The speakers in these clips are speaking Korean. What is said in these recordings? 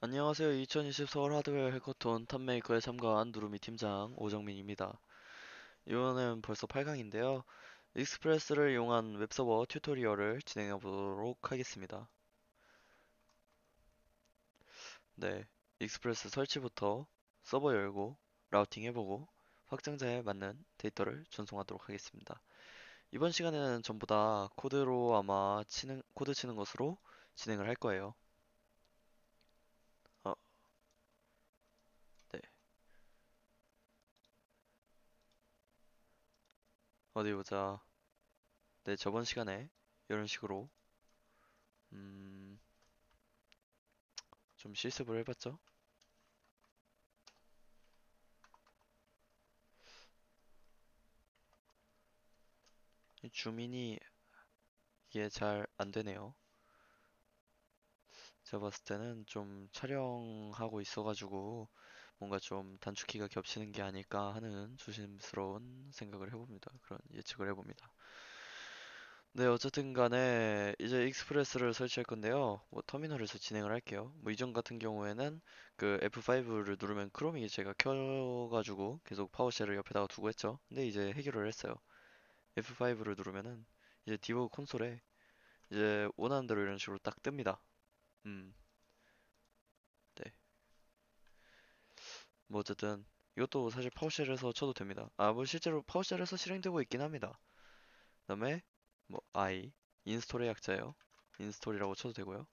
안녕하세요. 2020 서울 하드웨어 해커톤 탑메이커에 참가한 누루미 팀장 오정민입니다. 이번엔 벌써 8강인데요. 익스프레스를 이용한 웹서버 튜토리얼을 진행해 보도록 하겠습니다. 네, 익스프레스 설치부터 서버 열고 라우팅 해보고 확장자에 맞는 데이터를 전송하도록 하겠습니다. 이번 시간에는 전부 다 코드로 아마 코드 치는 것으로 진행을 할 거예요. 어, 네. 어디 보자. 네, 저번 시간에 이런 식으로 음, 좀 실습을 해봤죠? 이 주민이 이게 잘 안 되네요. 제가 봤을 때는 좀 촬영하고 있어가지고 뭔가 좀 단축키가 겹치는 게 아닐까 하는 조심스러운 생각을 해봅니다. 그런 예측을 해봅니다. 네, 어쨌든 간에 이제 익스프레스를 설치할 건데요. 뭐 터미널에서 진행을 할게요. 뭐 이전 같은 경우에는 그 F5를 누르면 크롬이 제가 켜가지고 계속 파워쉘을 옆에다가 두고 했죠. 근데 이제 해결을 했어요. F5를 누르면은 이제 디버그 콘솔에 이제 원하는 대로 이런 식으로 딱 뜹니다. 음, 네. 뭐 어쨌든 이것도 사실 파워쉘에서 쳐도 됩니다. 아, 뭐 실제로 파워쉘에서 실행되고 있긴 합니다. 그다음에 뭐 인스톨의 약자예요. 인스톨이라고 쳐도 되고요.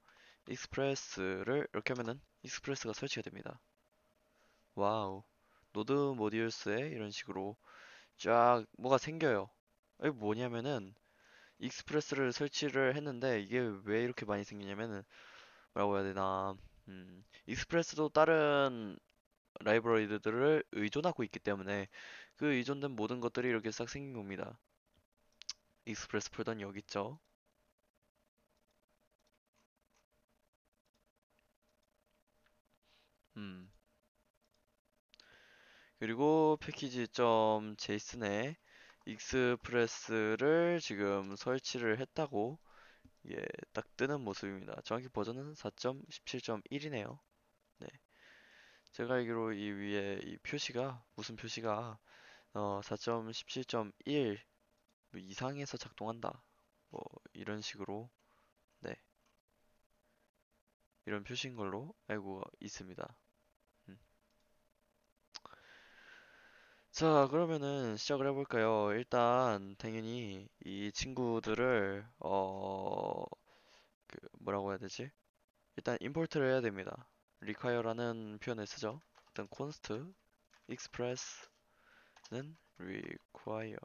익스프레스를 이렇게 하면은 익스프레스가 설치가 됩니다. 와우. 노드 모듈스에 이런 식으로 쫙 뭐가 생겨요. 이게 뭐냐면은 익스프레스를 설치를 했는데 이게 왜 이렇게 많이 생기냐면은 뭐라고 해야 되나 익스프레스도 다른 라이브러리들을 의존하고 있기 때문에 그 의존된 모든 것들이 이렇게 싹 생긴 겁니다. 익스프레스 폴더는 여기 있죠. 음. 그리고 패키지.json에 익스프레스를 지금 설치를 했다고 이게 딱 뜨는 모습입니다. 정확히 버전은 4.17.1이네요. 네. 제가 알기로 이 위에 이 표시가 무슨 표시가 4.17.1 이상에서 작동한다. 뭐 이런 식으로 네. 이런 표시인 걸로 알고 있습니다. 음. 자, 그러면은 시작을 해볼까요? 일단 당연히 이 친구들을 그 뭐라고 해야 되지? 일단 임포트를 해야 됩니다. require라는 표현을 쓰죠. 일단 const express는 require.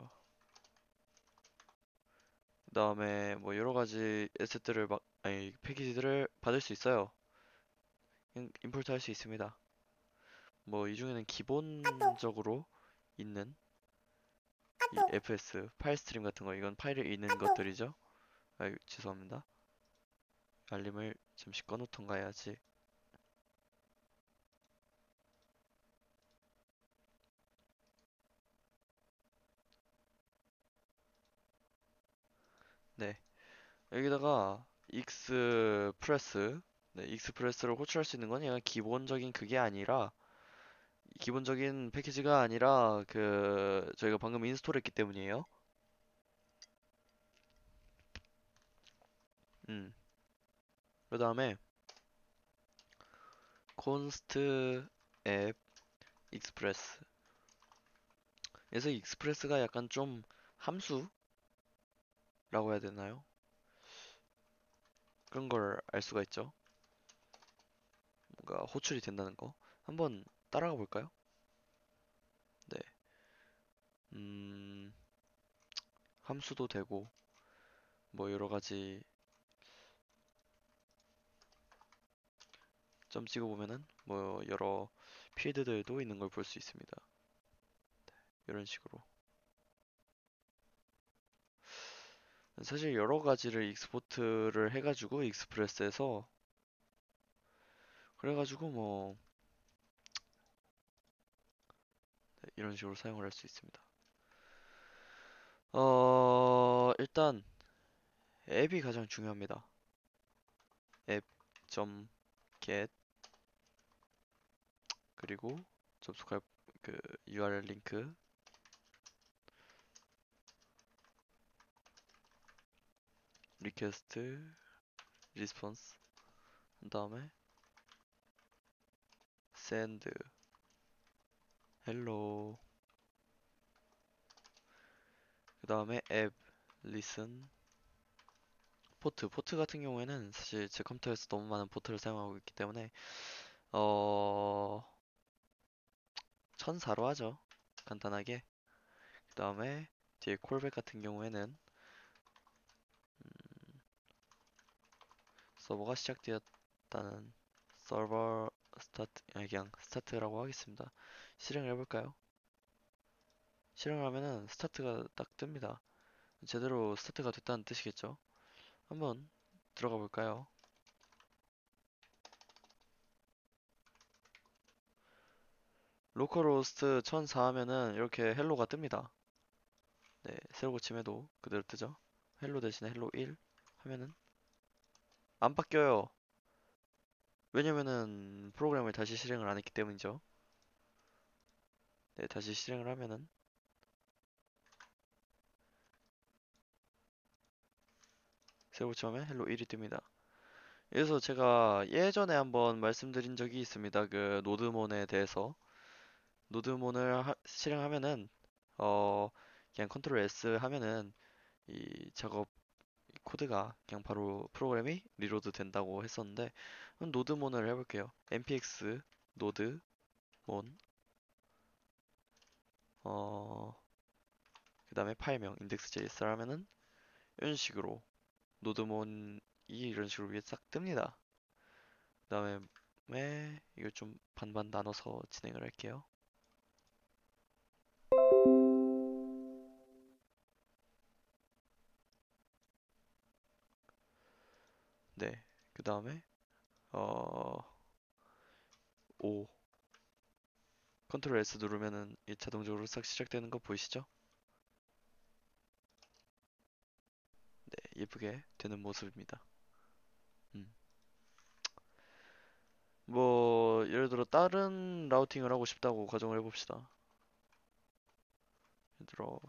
그다음에 뭐 여러 가지 에셋들을 막 아니 패키지들을 받을 수 있어요. 임포트 할 수 있습니다. 뭐 이 중에는 기본적으로 있는 이 fs 파일 스트림 같은 거 이건 파일을 읽는 것들이죠. 아, 죄송합니다. 알림을 잠시 꺼놓던가 해야지. 네, 여기다가 익스프레스, 네, 익스프레스를 호출할 수 있는 건 그냥 기본적인 그게 아니라 기본적인 패키지가 아니라 그 저희가 방금 인스톨했기 때문이에요. 음, 그 다음에 const app express. 그래서 익스프레스가 약간 좀 함수라고 해야 되나요? 그런 걸 알 수가 있죠. 뭔가 호출이 된다는 거. 한번 따라가 볼까요? 네. 음, 함수도 되고, 뭐 여러 가지 점 찍어 보면은 뭐 여러 필드들도 있는 걸 볼 수 있습니다. 이런 식으로. 사실 여러 가지를 익스포트를 해가지고 익스프레스에서 그래가지고 뭐 네, 이런 식으로 사용을 할 수 있습니다. 일단 앱이 가장 중요합니다. 앱.get 그리고 접속할 그 URL 링크 리퀘스트 리스폰스 한 다음에 send hello 그 다음에 app listen 포트 같은 경우에는 사실 제 컴퓨터에서 너무 많은 포트를 사용하고 있기 때문에 1004로 하죠. 간단하게. 그 다음에 뒤에 콜백 같은 경우에는 서버가 시작되었다는 서버 스타트 그냥 스타트라고 하겠습니다. 실행을 해볼까요? 실행을 하면은 스타트가 딱 뜹니다. 제대로 스타트가 됐다는 뜻이겠죠? 한번 들어가 볼까요? 로컬호스트 1004 하면은 이렇게 헬로가 뜹니다. 네, 새로 고침해도 그대로 뜨죠? 헬로 대신에 헬로 1 하면은 안 바뀌어요. 왜냐면은 프로그램을 다시 실행을 안 했기 때문이죠. 네, 다시 실행을 하면은 새로 고침하면 헬로 1이 뜹니다. 그래서 제가 예전에 한번 말씀드린 적이 있습니다. 그 노드몬에 대해서. 노드몬을 실행하면은 어 그냥 컨트롤 S 하면은 이 작업 코드가 그냥 바로 프로그램이 리로드 된다고 했었는데 노드몬을 해볼게요. npx 노드몬 그 다음에 파일명 index.jsr 하면은 이런 식으로 노드몬이 이런 식으로 위에 싹 뜹니다. 그 다음에 이걸 좀 반반 나눠서 진행을 할게요. 네, 그 다음에 어, O 컨트롤 S 누르면은 이 자동적으로 싹 시작되는 거 보이시죠? 네, 예쁘게 되는 모습입니다. 음. 뭐 예를 들어 다른 라우팅을 하고 싶다고 가정을 해봅시다. 예를 들어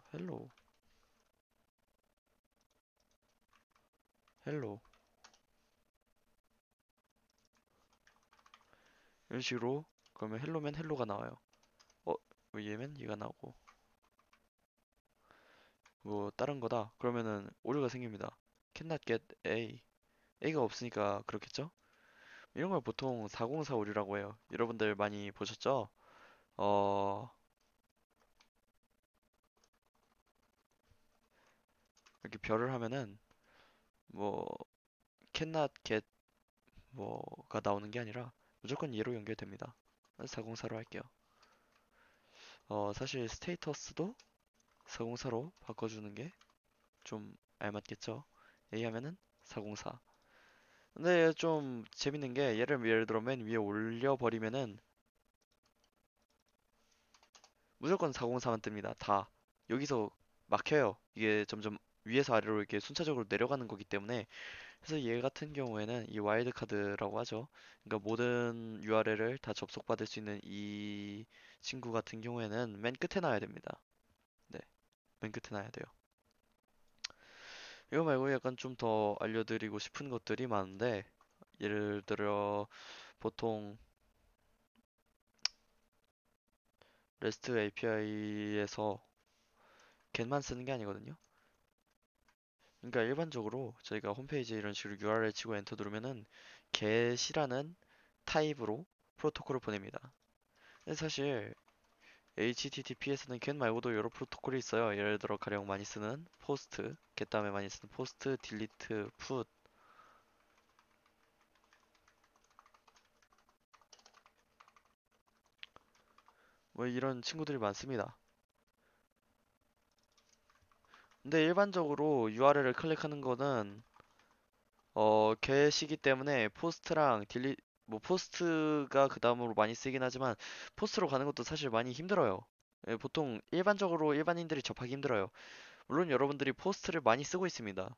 헬로 이런 식으로 그러면 헬로면 헬로가 나와요. 얘면 얘가 나오고 뭐 다른 거다 그러면은 오류가 생깁니다. cannot get A가 없으니까 그렇겠죠? 이런 걸 보통 404 오류라고 해요. 여러분들 많이 보셨죠? 어 이렇게 별을 하면은 뭐 cannot get 뭐가 나오는 게 아니라 무조건 얘로 연결됩니다. 404로 할게요. 사실 스테이터스도 404로 바꿔주는 게 좀 알맞겠죠? A 하면은 404. 근데 좀 재밌는 게 예를 들어 맨 위에 올려버리면은 무조건 404만 뜹니다. 다. 여기서 막혀요. 이게 점점 위에서 아래로 이렇게 순차적으로 내려가는 거기 때문에 그래서 얘 같은 경우에는 이 와일드 카드라고 하죠. 그러니까 모든 URL을 다 접속받을 수 있는 이 친구 같은 경우에는 맨 끝에 놔야 됩니다. 네, 맨 끝에 놔야 돼요. 이거 말고 약간 좀 더 알려드리고 싶은 것들이 많은데 예를 들어 보통 REST API에서 get만 쓰는 게 아니거든요. 그러니까 일반적으로 저희가 홈페이지에 이런 식으로 URL 치고 엔터 누르면은 get이라는 타입으로 프로토콜을 보냅니다. 근데 사실 HTTPS는 get 말고도 여러 프로토콜이 있어요. 예를 들어 가령 많이 쓰는 post, get 다음에 많이 쓰는 post, delete, put 뭐 이런 친구들이 많습니다. 근데 일반적으로 URL을 클릭하는 거는 get이기 때문에 post랑 delete 뭐 post가 그 다음으로 많이 쓰긴 하지만 post로 가는 것도 사실 많이 힘들어요. 예, 보통 일반적으로 일반인들이 접하기 힘들어요. 물론 여러분들이 post를 많이 쓰고 있습니다.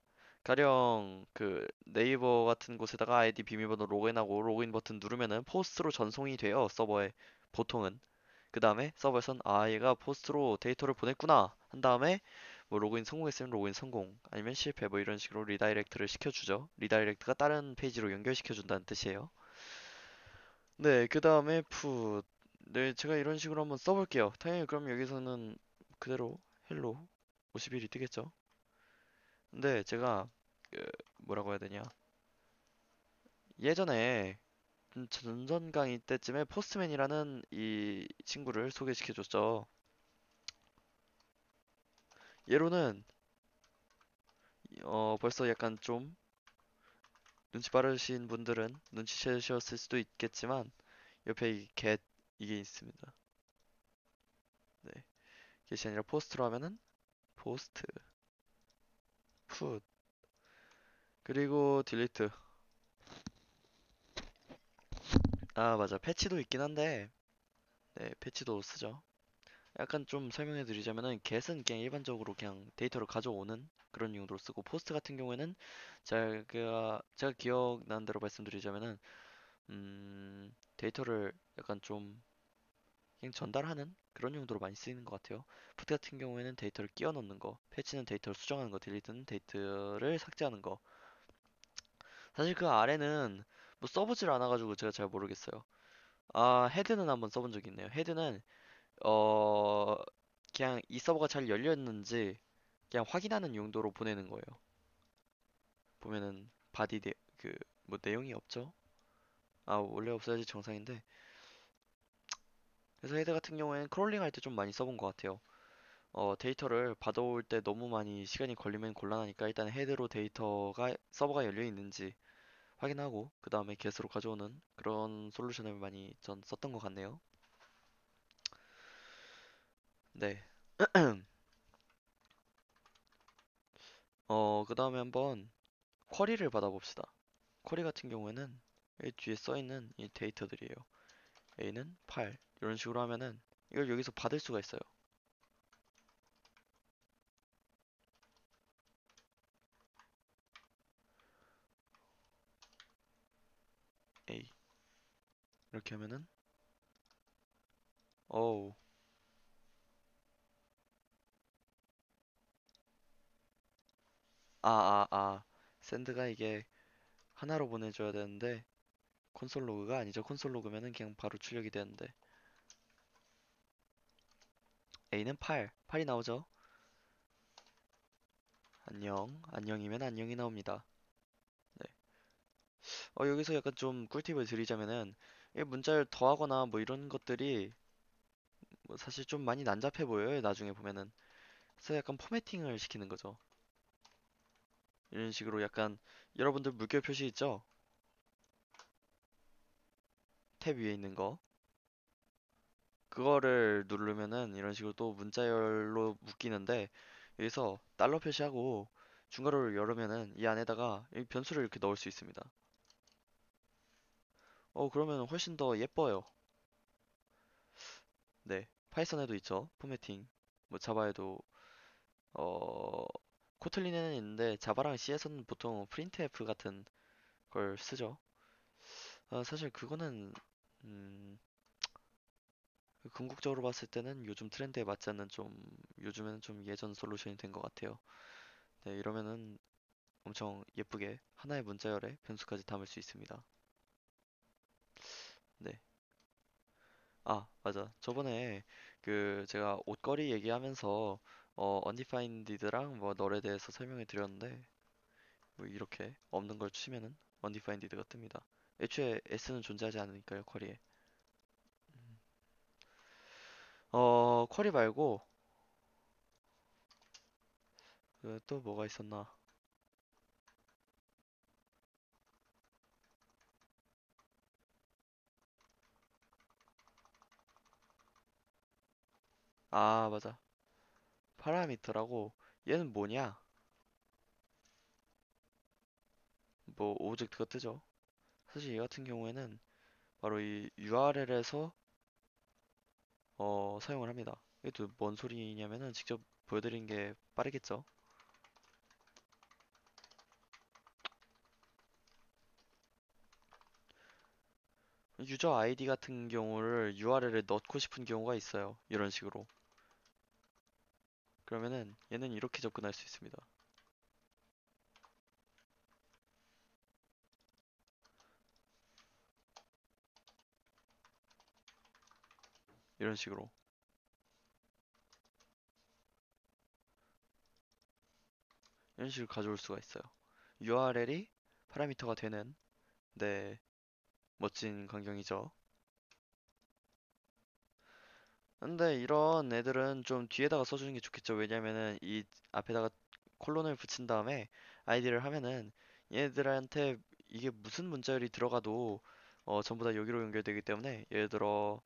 가령 그 네이버 같은 곳에다가 아이디 비밀번호 로그인하고 로그인 버튼 누르면은 포스트로 전송이 돼요. 서버에 보통은. 그 다음에 서버에선 아 얘가 포스트로 데이터를 보냈구나 한 다음에 뭐 로그인 성공했으면 로그인 성공 아니면 실패 뭐 이런 식으로 리다이렉트를 시켜주죠. 리다이렉트가 다른 페이지로 연결시켜준다는 뜻이에요. 네, 그 다음에 풋. 네, 제가 이런 식으로 한번 써볼게요. 당연히 그럼 여기서는 그대로 헬로 51이 뜨겠죠. 근데 제가 그 뭐라고 해야 되냐. 예전에 전전 강의 때쯤에 포스트맨이라는 이 친구를 소개시켜줬죠. 얘로는 벌써 약간 좀 눈치 빠르신 분들은 눈치채셨을 수도 있겠지만 옆에 이 get 이게 있습니다. 네, get이 아니라 포스트로 하면은 포스트, put 그리고 delete. 아 맞아 패치도 있긴 한데 네 패치도 쓰죠. 약간 좀 설명해 드리자면은 get은 그냥 일반적으로 그냥 데이터를 가져오는 그런 용도로 쓰고 포스트 같은 경우에는 제가 기억나는 대로 말씀드리자면은 데이터를 약간 좀 그냥 전달하는 그런 용도로 많이 쓰이는 것 같아요. 푸트 같은 경우에는 데이터를 끼워 넣는 거, 패치는 데이터를 수정하는 거, 딜리트는 데이터를 삭제하는 거. 사실 그 아래는 뭐 써보질 않아가지고 제가 잘 모르겠어요. 아, 헤드는 한번 써본 적이 있네요. 헤드는 어 그냥 이 서버가 잘 열렸는지 그냥 확인하는 용도로 보내는 거예요. 보면은 바디 그 뭐 내용이 없죠? 아 원래 없어야지 정상인데. 그래서 헤드 같은 경우에는 크롤링 할 때 좀 많이 써본 것 같아요. 데이터를 받아올 때 너무 많이 시간이 걸리면 곤란하니까 일단 헤드로 데이터가 서버가 열려 있는지 확인하고 그 다음에 get으로 가져오는 그런 솔루션을 많이 전 썼던 것 같네요. 네. 그 다음에 한번 쿼리를 받아봅시다. 쿼리 같은 경우에는 이 뒤에 써있는 이 데이터들이에요. A는 8 이런 식으로 하면은 이걸 여기서 받을 수가 있어요. A 이렇게 하면은 어우 샌드가 이게 하나로 보내줘야 되는데 콘솔 로그가 아니죠. 콘솔 로그면은 그냥 바로 출력이 되는데 A는 8이 나오죠. 안녕, 안녕이면 안녕이 나옵니다. 네. 여기서 약간 좀 꿀팁을 드리자면은 이 문자를 더하거나 뭐 이런 것들이 뭐 사실 좀 많이 난잡해 보여요. 나중에 보면은. 그래서 약간 포매팅을 시키는 거죠. 이런 식으로 약간 여러분들 물결 표시 있죠? 탭 위에 있는 거. 그거를 누르면은 이런 식으로 또 문자열로 묶이는데 여기서 달러 표시하고 중괄호를 열으면은 이 안에다가 이 변수를 이렇게 넣을 수 있습니다. 그러면 훨씬 더 예뻐요. 네. 파이썬에도 있죠. 포매팅. 뭐 자바에도 어 코틀린에는 있는데 자바랑 C에서는 보통 프린트F 같은 걸 쓰죠. 사실 그거는 음, 궁극적으로 봤을 때는 요즘 트렌드에 맞지 않는 좀 요즘에는 좀 예전 솔루션이 된 것 같아요. 네, 이러면은 엄청 예쁘게 하나의 문자열에 변수까지 담을 수 있습니다. 네. 아, 맞아. 저번에 그 제가 옷걸이 얘기하면서 undefined랑 뭐 널에 대해서 설명해 드렸는데 뭐 이렇게 없는 걸 치면은 undefined가 뜹니다. 애초에 s는 존재하지 않으니까요, 쿼리에. 음. 쿼리 말고 그또 뭐가 있었나? 아, 맞아. 파라미터라고 얘는 뭐냐? 뭐 오브젝트가 뜨죠. 사실 얘 같은 경우에는 바로 이 URL에서 사용을 합니다. 이게 또 뭔 소리냐면은 직접 보여드린 게 빠르겠죠. 유저 아이디 같은 경우를 URL에 넣고 싶은 경우가 있어요. 이런 식으로. 그러면은 얘는 이렇게 접근할 수 있습니다. 이런 식으로. 이런 식으로 가져올 수가 있어요. URL이 파라미터가 되는, 네, 멋진 광경이죠. 근데 이런 애들은 좀 뒤에다가 써주는 게 좋겠죠. 왜냐면은 이 앞에다가 콜론을 붙인 다음에 아이디를 하면은 얘들한테 이게 무슨 문자열이 들어가도 전부 다 여기로 연결되기 때문에 예를 들어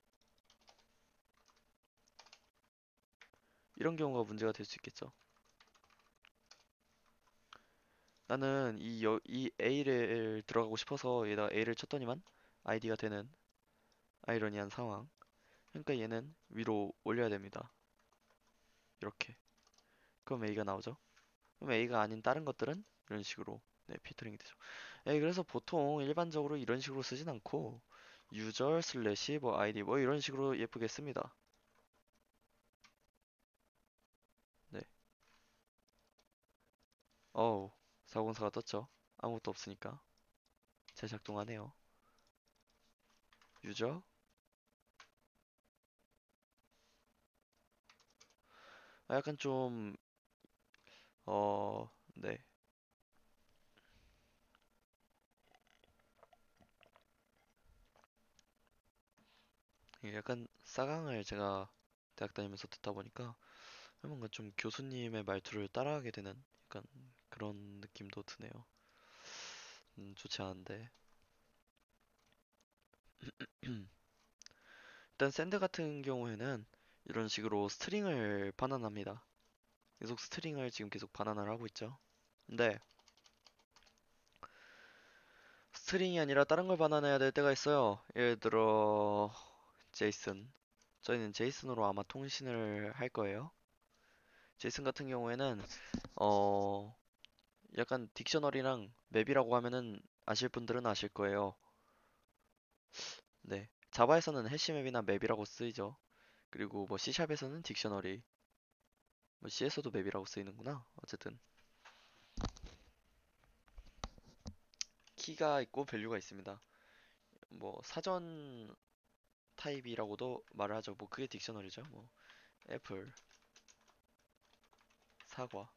이런 경우가 문제가 될 수 있겠죠. 나는 이 A를 들어가고 싶어서 얘다 A를 쳤더니만 아이디가 되는 아이러니한 상황. 그러니까 얘는 위로 올려야 됩니다. 이렇게. 그럼 A가 나오죠. 그럼 A가 아닌 다른 것들은 이런 식으로 네, 피터링이 되죠. 예, 그래서 보통 일반적으로 이런 식으로 쓰진 않고 유저 슬래시 뭐 아이디 뭐 이런 식으로 예쁘게 씁니다. 네. 어우, 404가 떴죠. 아무것도 없으니까 잘 작동하네요. 유저 약간 좀 네. 이게 약간 싸강을 제가 대학 다니면서 듣다 보니까 뭔가 좀 교수님의 말투를 따라하게 되는 약간 그런 느낌도 드네요. 좋지 않은데. 일단 샌드 같은 경우에는 이런 식으로 스트링을 반환합니다. 계속 스트링을 지금 계속 반환을 하고 있죠. 근데 스트링이 아니라 다른 걸 반환해야 될 때가 있어요. 예를 들어 제이슨. 저희는 제이슨으로 아마 통신을 할 거예요. 제이슨 같은 경우에는 어 약간 딕셔너리랑 맵이라고 하면은 아실 분들은 아실 거예요. 네. 자바에서는 해시맵이나 맵이라고 쓰이죠. 그리고 뭐 C샵에서는 딕셔너리, 뭐 C에서도 맵이라고 쓰이는구나. 어쨌든 키가 있고 밸류가 있습니다. 뭐 사전 타입이라고도 말을 하죠. 뭐 그게 딕셔너리죠. 뭐 애플, 사과.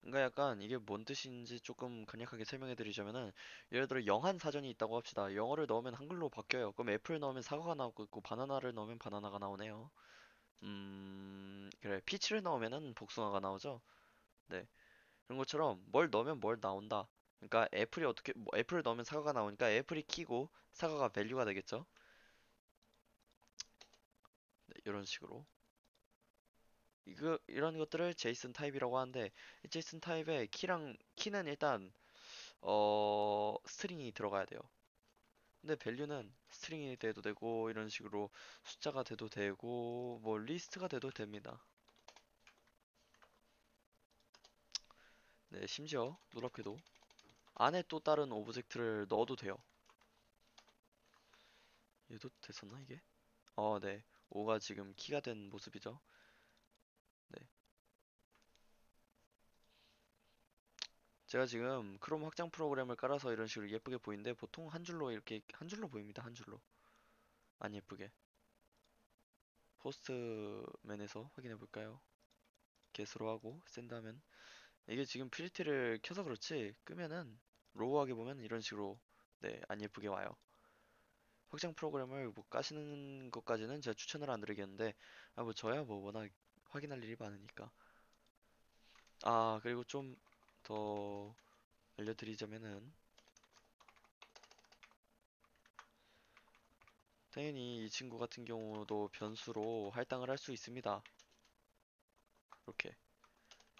그러니까 약간 이게 뭔 뜻인지 조금 간략하게 설명해 드리자면은 예를 들어 영한 사전이 있다고 합시다. 영어를 넣으면 한글로 바뀌어요. 그럼 애플 넣으면 사과가 나오고 있고 바나나를 넣으면 바나나가 나오네요. 그래. 피치를 넣으면은 복숭아가 나오죠. 네. 그런 것처럼 뭘 넣으면 뭘 나온다. 그러니까 애플이 어떻게 뭐 애플을 넣으면 사과가 나오니까 애플이 키고 사과가 밸류가 되겠죠. 네, 이런 식으로. 이런 것들을 제이슨 타입이라고 하는데 이 제이슨 타입의 키는 일단 스트링이 들어가야 돼요. 근데 밸류는 스트링이 돼도 되고 이런 식으로 숫자가 돼도 되고 뭐 리스트가 돼도 됩니다. 네, 심지어 놀랍게도 안에 또 다른 오브젝트를 넣어도 돼요. 얘도 됐었나 이게? 네. 5가 지금 키가 된 모습이죠. 네. 제가 지금 크롬 확장 프로그램을 깔아서 이런 식으로 예쁘게 보이는데 보통 한 줄로 이렇게 한 줄로 보입니다. 한 줄로. 안 예쁘게. 포스트맨에서 확인해 볼까요? get으로 하고 샌드하면 이게 지금 프리티를 켜서 그렇지 끄면은 로우하게 보면 이런 식으로 네, 안 예쁘게 와요. 확장 프로그램을 뭐 까시는 것까지는 제가 추천을 안 드리겠는데 뭐 저야 뭐 워낙 확인할 일이 많으니까. 그리고 좀 더 알려드리자면은 당연히 이 친구 같은 경우도 변수로 할당을 할 수 있습니다. 이렇게.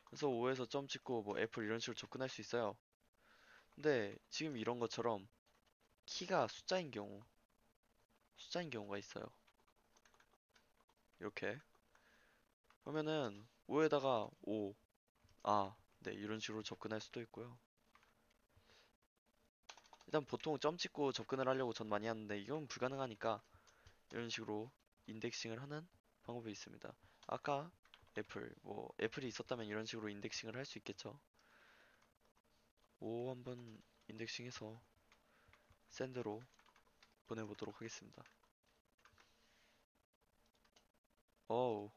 그래서 5에서 점 찍고 뭐 애플 이런 식으로 접근할 수 있어요. 근데 지금 이런 것처럼 키가 숫자인 경우가 있어요. 이렇게. 그러면은 5에다가 5, 네, 이런 식으로 접근할 수도 있고요. 일단 보통 점 찍고 접근을 하려고 전 많이 하는데 이건 불가능하니까 이런 식으로 인덱싱을 하는 방법이 있습니다. 아까 애플이 있었다면 이런 식으로 인덱싱을 할 수 있겠죠. 오 한번 인덱싱해서 샌드로 보내보도록 하겠습니다. 어우,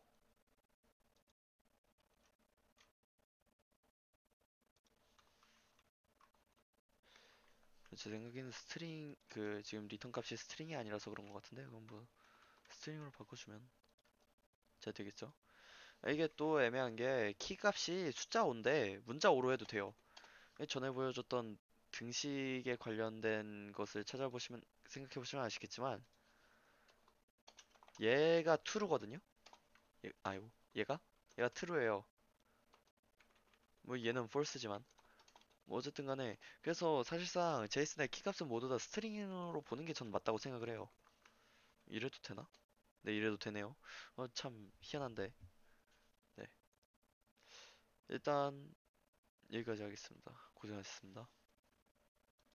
제 생각에는 지금 리턴 값이 스트링이 아니라서 그런 것 같은데, 그건 뭐, 스트링으로 바꿔주면 잘 되겠죠? 이게 또 애매한 게, 키 값이 숫자 5인데, 문자 5로 해도 돼요. 전에 보여줬던 등식에 관련된 것을 생각해보시면 아시겠지만, 얘가 true거든요? 아이고, 얘가 true예요. 뭐 얘는 false지만. 뭐 어쨌든 간에 그래서 사실상 제이슨의 키값은 모두 다 스트링으로 보는 게 전 맞다고 생각을 해요. 이래도 되나? 네, 이래도 되네요. 참 희한한데. 네. 일단 여기까지 하겠습니다. 고생하셨습니다.